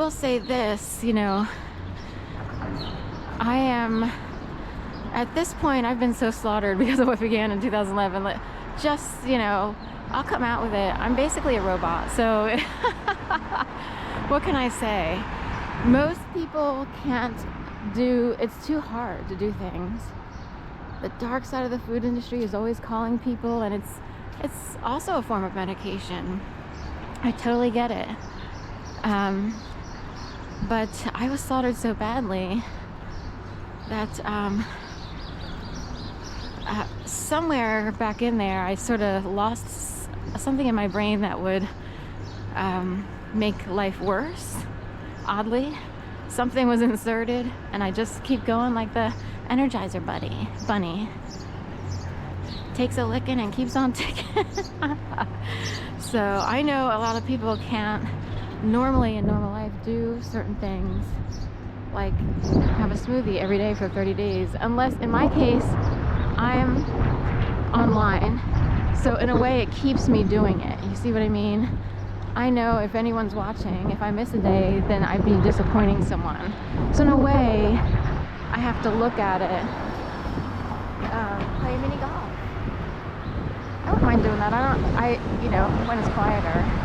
will say this, you know, I am, at this point, I've been so slaughtered because of what began in 2011. Like, just, you know, I'll come out with it. I'm basically a robot, so what can I say? Most people can't do, it's too hard to do things. The dark side of the food industry is always calling people, and it's also a form of medication. I totally get it. But I was slaughtered so badly that somewhere back in there I sort of lost something in my brain that would make life worse. Oddly, something was inserted, and I just keep going like the Energizer bunny. Takes a licking and keeps on ticking. So I know a lot of people can't normally in normal life do certain things, like have a smoothie every day for 30 days, unless in my case I'm online, so in a way it keeps me doing it. You see what I mean? I know if anyone's watching, if I miss a day, then I'd be disappointing someone. So in a way I have to look at it. Play mini golf. I wouldn't mind doing that. You know, when it's quieter.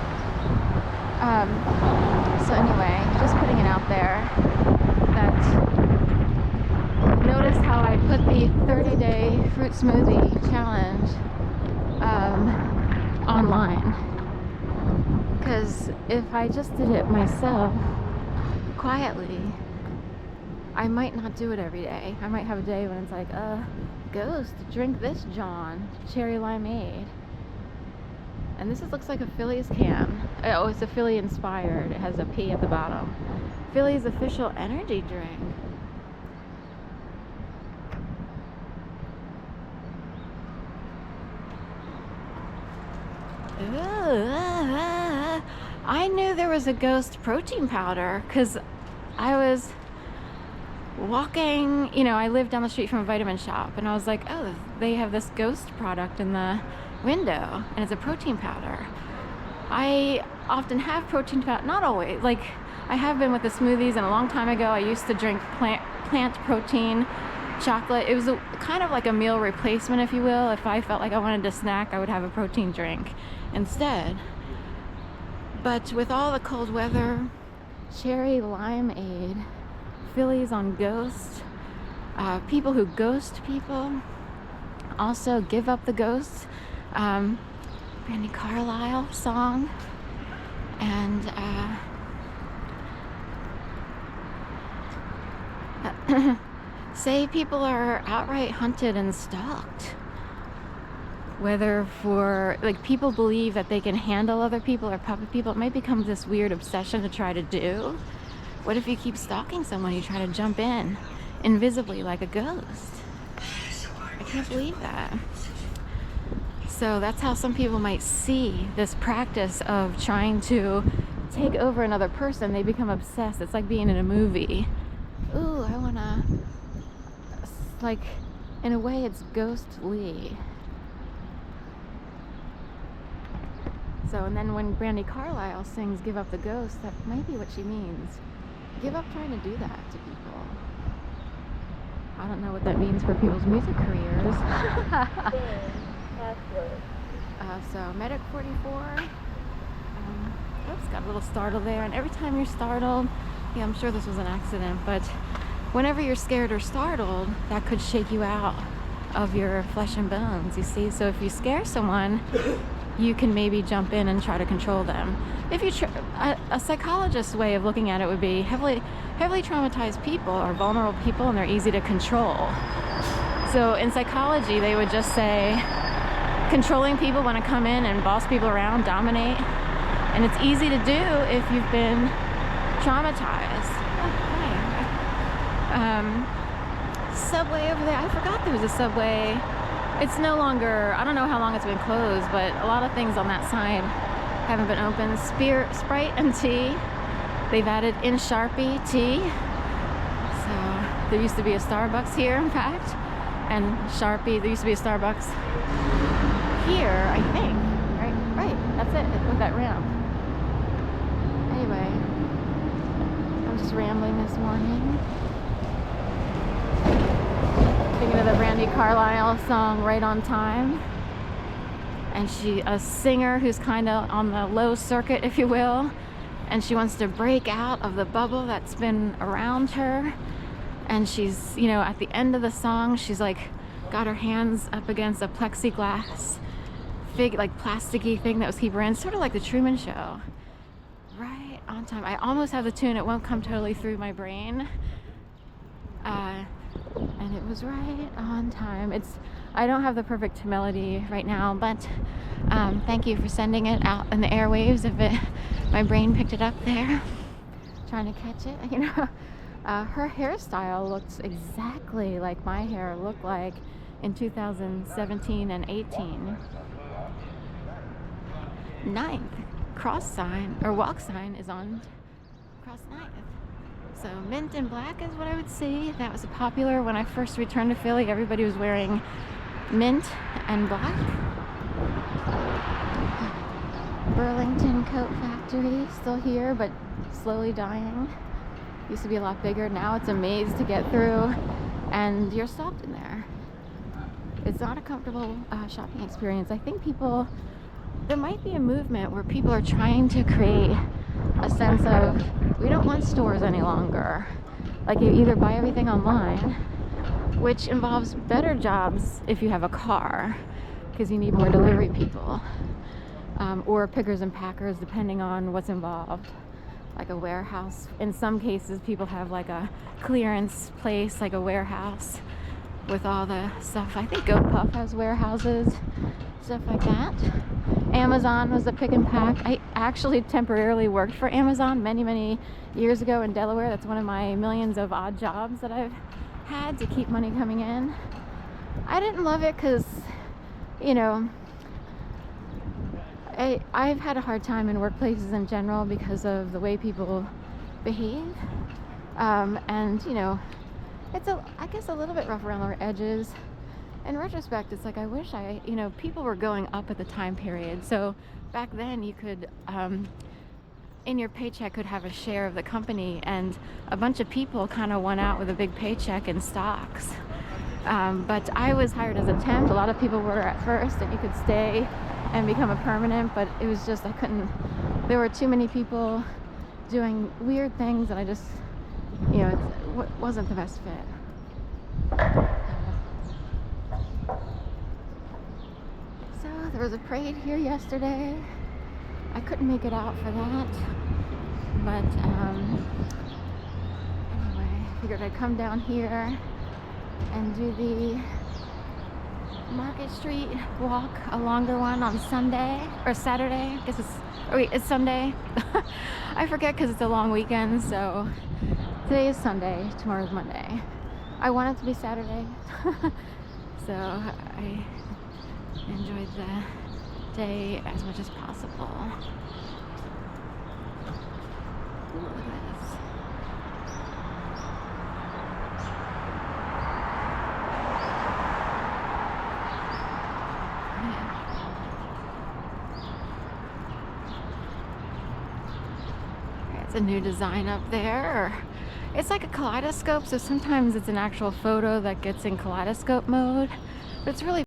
So anyway, just putting it out there that notice how I put the 30-day fruit smoothie challenge online. Because if I just did it myself quietly, I might not do it every day. I might have a day when it's like, Ghost, drink this, John. Cherry limeade. And this looks like a Phillies can. Oh, it's a Philly inspired. It has a P at the bottom. Philly's official energy drink. I knew there was a Ghost protein powder because I was walking, you know, I lived down the street from a vitamin shop, and I was like, oh, they have this Ghost product in the window, and it's a protein powder. I often have protein powder, not always, like I have been with the smoothies, and a long time ago I used to drink plant protein chocolate. It was kind of like a meal replacement, if you will. If I felt like I wanted to snack, I would have a protein drink instead. But with all the cold weather, cherry limeade, Phillies on Ghost, people who ghost people also give up the ghost. Brandi Carlile song, and say people are outright hunted and stalked, whether for, like, people believe that they can handle other people or puppet people. It might become this weird obsession to try to do. What if you keep stalking someone, you try to jump in invisibly like a ghost? I can't believe that. So that's how some people might see this practice of trying to take over another person. They become obsessed. It's like being in a movie. Ooh, I wanna, like, in a way it's ghostly. So, and then when Brandi Carlile sings Give Up the Ghost, that might be what she means. Give up trying to do that to people. I don't know what that means for people's music careers. So Medic 44. Oops, got a little startled there. And every time you're startled, yeah, I'm sure this was an accident, but whenever you're scared or startled, that could shake you out of your flesh and bones, you see. So if you scare someone, you can maybe jump in and try to control them. If you a psychologist's way of looking at it would be heavily traumatized people are vulnerable people, and they're easy to control. So in psychology, they would just say controlling people want to come in and boss people around, dominate, and it's easy to do if you've been traumatized. Subway over there. I forgot there was a Subway. It's no longer, I don't know how long it's been closed, but a lot of things on that sign haven't been open. Sprite and tea. They've added in Sharpie tea. So there used to be a Starbucks here, in fact. And Sharpie, there used to be a Starbucks here, I think. Right, that's it, with that ramp. Anyway, rambling this morning. Thinking of the Brandy Carlisle song Right on Time. And a singer who's kind of on the low circuit, if you will, and she wants to break out of the bubble that's been around her. And she's, you know, at the end of the song, she's like got her hands up against a plexiglass like plasticky thing that was keeping her in, sort of like the Truman Show. Right on time. I almost have the tune. It won't come totally through my brain. And it was right on time. I don't have the perfect melody right now, but thank you for sending it out in the airwaves. My brain picked it up there, trying to catch it. You know, her hairstyle looks exactly like my hair looked like in 2017 and 18. 9th cross sign or walk sign is on cross 9th. So mint and black is what I would say. That was popular when I first returned to Philly. Everybody was wearing mint and black. Burlington Coat Factory, still here, but slowly dying. Used to be a lot bigger. Now it's a maze to get through, and you're stopped in there. It's not a comfortable shopping experience. I think there might be a movement where people are trying to create a sense of, we don't want stores any longer. Like, you either buy everything online, which involves better jobs if you have a car, because you need more delivery people, or pickers and packers, depending on what's involved, like a warehouse. In some cases, people have like a clearance place, like a warehouse with all the stuff. I think GoPuff has warehouses, stuff like that. Amazon was the pick and pack. I actually temporarily worked for Amazon many years ago in Delaware. That's one of my millions of odd jobs that I've had to keep money coming in. I didn't love it because, you know, I've had a hard time in workplaces in general because of the way people behave. And, you know, it's I guess a little bit rough around the edges. In retrospect, it's like, I wish people were going up at the time period. So back then you could, in your paycheck, could have a share of the company, and a bunch of people kind of went out with a big paycheck in stocks. But I was hired as a temp. A lot of people were at first, and you could stay and become a permanent, but it was just, there were too many people doing weird things, and I just, it wasn't the best fit. There was a parade here yesterday. I couldn't make it out for that, but anyway, I figured I'd come down here and do the Market Street walk, a longer one on Sunday or Saturday. I guess it's Sunday. I forget because it's a long weekend. So today is Sunday, tomorrow's Monday. I want it to be Saturday, so I enjoyed the day as much as possible. Look at this. It's a new design up there. It's like a kaleidoscope, so sometimes it's an actual photo that gets in kaleidoscope mode, but it's really